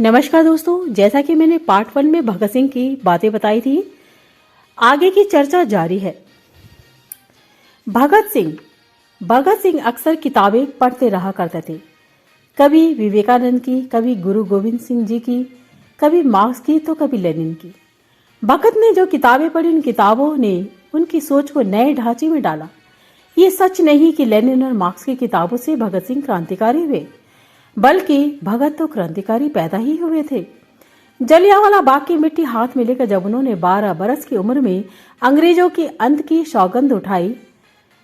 नमस्कार दोस्तों, जैसा कि मैंने पार्ट 1 में भगत सिंह की बातें बताई थी, आगे की चर्चा जारी है। भगत सिंह अक्सर किताबें पढ़ते रहा करते थे। कभी विवेकानंद की, कभी गुरु गोविंद सिंह जी की, कभी मार्क्स की तो कभी लेनिन की। भगत ने जो किताबें पढ़ी, उन किताबों ने उनकी सोच को नए ढांचे में डाला। ये सच नहीं कि लेनिन और मार्क्स की किताबों से भगत सिंह क्रांतिकारी हुए, बल्कि भगत तो क्रांतिकारी पैदा ही हुए थे। जलियांवाला बाग की मिट्टी हाथ में लेकर जब उन्होंने 12 बरस की उम्र में अंग्रेजों के अंत की सौगंध उठाई,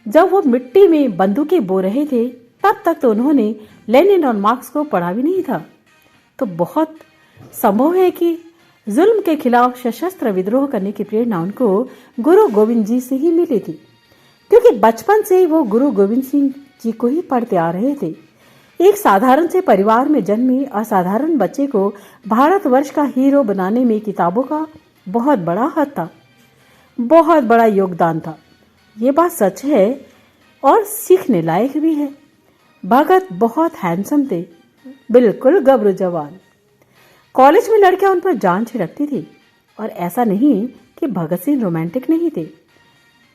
जब वो मिट्टी में बंदूकें बो रहे थे, तब तक तो उन्होंने लेनिन और मार्क्स को पढ़ा भी नहीं था। तो बहुत संभव है कि जुल्म के खिलाफ सशस्त्र विद्रोह करने की प्रेरणा उनको गुरु गोविंद जी से ही मिली थी, क्योंकि बचपन से ही वो गुरु गोविंद सिंह जी को ही पढ़ते आ रहे थे। एक साधारण से परिवार में जन्मे असाधारण बच्चे को भारतवर्ष का हीरो बनाने में किताबों का बहुत बड़ा हाथ था, बहुत बड़ा योगदान था। ये बात सच है और सीखने लायक भी है। भगत बहुत हैंडसम थे, बिल्कुल गबरू जवान। कॉलेज में लड़कियां उन पर जान छिड़कती थी, और ऐसा नहीं कि भगत सिंह रोमांटिक नहीं थे।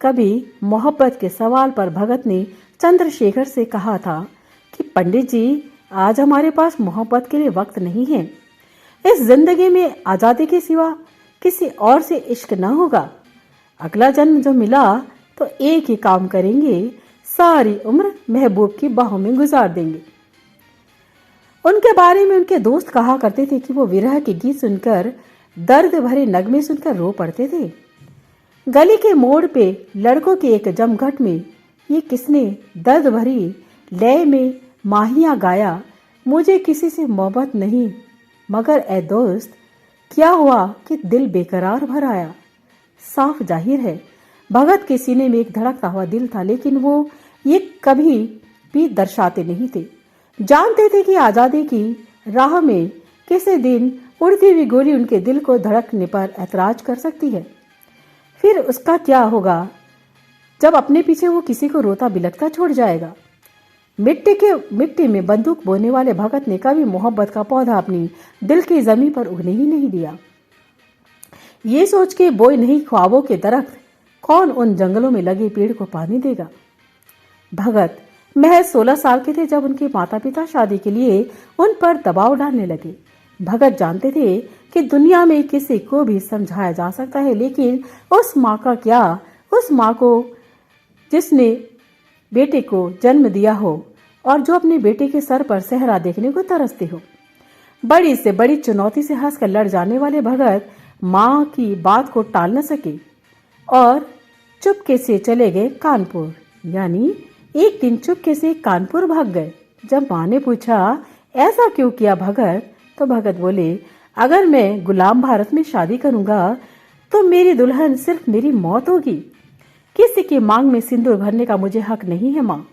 कभी मोहब्बत के सवाल पर भगत ने चंद्रशेखर से कहा था कि पंडित जी, आज हमारे पास मोहब्बत के लिए वक्त नहीं है। इस जिंदगी में आजादी के सिवा किसी और से इश्क न होगा। अगला जन्म जो मिला तो एक ही काम करेंगे, सारी उम्र महबूब की बाहों में गुजार देंगे। उनके बारे में उनके दोस्त कहा करते थे कि वो विरह के गीत सुनकर, दर्द भरे नगमे सुनकर रो पड़ते थे। गली के मोड़ पे लड़कों के एक जमघट में ये किसने दर्द भरी लय में माहिया गाया, मुझे किसी से मोहब्बत नहीं, मगर ए दोस्त क्या हुआ कि दिल बेकरार भर आया। साफ जाहिर है भगत के सीने में एक धड़कता हुआ दिल था, लेकिन वो ये कभी भी दर्शाते नहीं थे। जानते थे कि आजादी की राह में किसी दिन उड़ती हुई गोली उनके दिल को धड़कने पर ऐतराज कर सकती है। फिर उसका क्या होगा जब अपने पीछे वो किसी को रोता बिलखता छोड़ जाएगा। मिट्टी में बंदूक बोने वाले भगत ने कभी मोहब्बत का पौधा अपनी दिल की जमीन पर उगने ही नहीं दिया। ये सोच के बोए नहीं ख्वाबों के दरख्त, कौन उन जंगलों में लगे पेड़ को पानी देगा। भगत महज 16 साल के थे जब उनके माता पिता शादी के लिए उन पर दबाव डालने लगे। भगत जानते थे कि दुनिया में किसी को भी समझाया जा सकता है, लेकिन उस माँ का क्या, उस माँ को जिसने बेटे को जन्म दिया हो और जो अपने बेटे के सर पर सेहरा देखने को तरसते हो। बड़ी से बड़ी चुनौती से हंसकर लड़ जाने वाले भगत माँ की बात को टाल न सके और चुपके से चले गए कानपुर। यानी एक दिन चुपके से कानपुर भाग गए। जब माँ ने पूछा ऐसा क्यों किया भगत, तो भगत बोले, अगर मैं गुलाम भारत में शादी करूंगा तो मेरी दुल्हन सिर्फ मेरी मौत होगी। किसी की मांग में सिंदूर भरने का मुझे हक नहीं है माँ।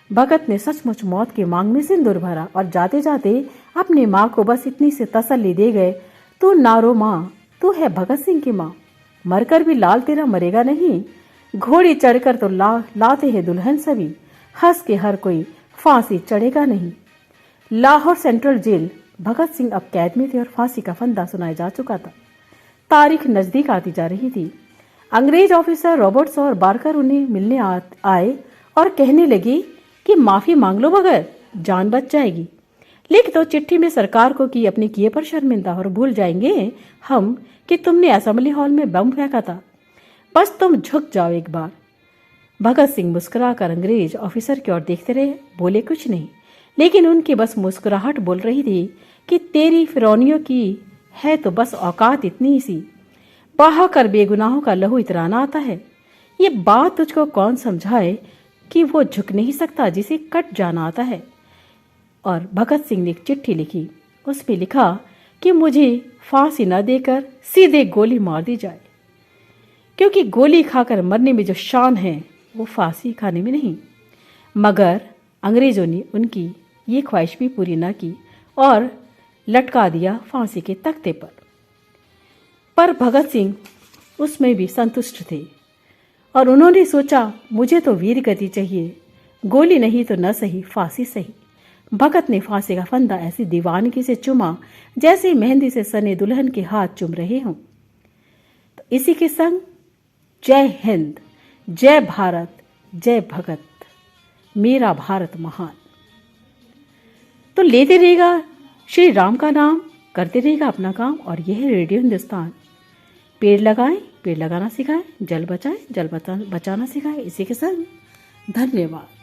भगत ने सचमुच मौत की मांग में सिंदूर भरा और जाते जाते अपनी माँ को बस इतनी से तसल्ली दे गए, तू ना रो माँ, तू है भगत सिंह की माँ, मरकर भी लाल तेरा मरेगा नहीं। घोड़ी चढ़कर तो लाते हैं दुल्हन सभी, हंस के हर कोई फांसी चढ़ेगा नहीं। लाहौर सेंट्रल जेल, भगत सिंह अब कैद में थे और फांसी का फंदा सुनाया जा चुका था। तारीख नजदीक आती जा रही थी। अंग्रेज ऑफिसर रॉबर्ट्स और बारकर उन्हें मिलने आए और कहने लगे कि माफी मांग लो मगर जान बच जाएगी। लिख दो चिट्ठी में सरकार को कि अपने किए पर शर्मिंदा, और भूल जाएंगे हम कि तुमने असेंबली हॉल में बम फेंका था। बस तुम झुक जाओ एक बार। भगत सिंह मुस्कुराकर अंग्रेज ऑफिसर की ओर देखते रहे, बोले कुछ नहीं, लेकिन उनकी बस मुस्कुराहट बोल रही थी कि तेरी फिरौनियों की है तो बस औकात इतनी सी, बहा कर बेगुनाहों का लहू इतराना आता है। ये बात तुझको कौन समझाए कि वो झुक नहीं सकता जिसे कट जाना आता है। और भगत सिंह ने एक चिट्ठी लिखी। उस पे लिखा कि मुझे फांसी न देकर सीधे गोली मार दी जाए, क्योंकि गोली खाकर मरने में जो शान है वो फांसी खाने में नहीं। मगर अंग्रेजों ने उनकी ये ख्वाहिश भी पूरी न की और लटका दिया फांसी के तख्ते पर भगत सिंह उसमें भी संतुष्ट थे और उन्होंने सोचा, मुझे तो वीर गति चाहिए, गोली नहीं तो न सही फांसी सही। भगत ने फांसी का फंदा ऐसी दीवानगी से चुमा जैसे मेहंदी से सने दुल्हन के हाथ चुम रहे हों। तो इसी के संग जय हिंद, जय भारत, जय भगत, मेरा भारत महान। तो लेते रहेगा श्री राम का नाम, करते रहेगा अपना काम। और यह है रेडियो हिंदुस्तान। पेड़ लगाएं, पेड़ लगाना सिखाएं, जल बचाएं, जल बचाना सिखाएं। इसी के संग धन्यवाद।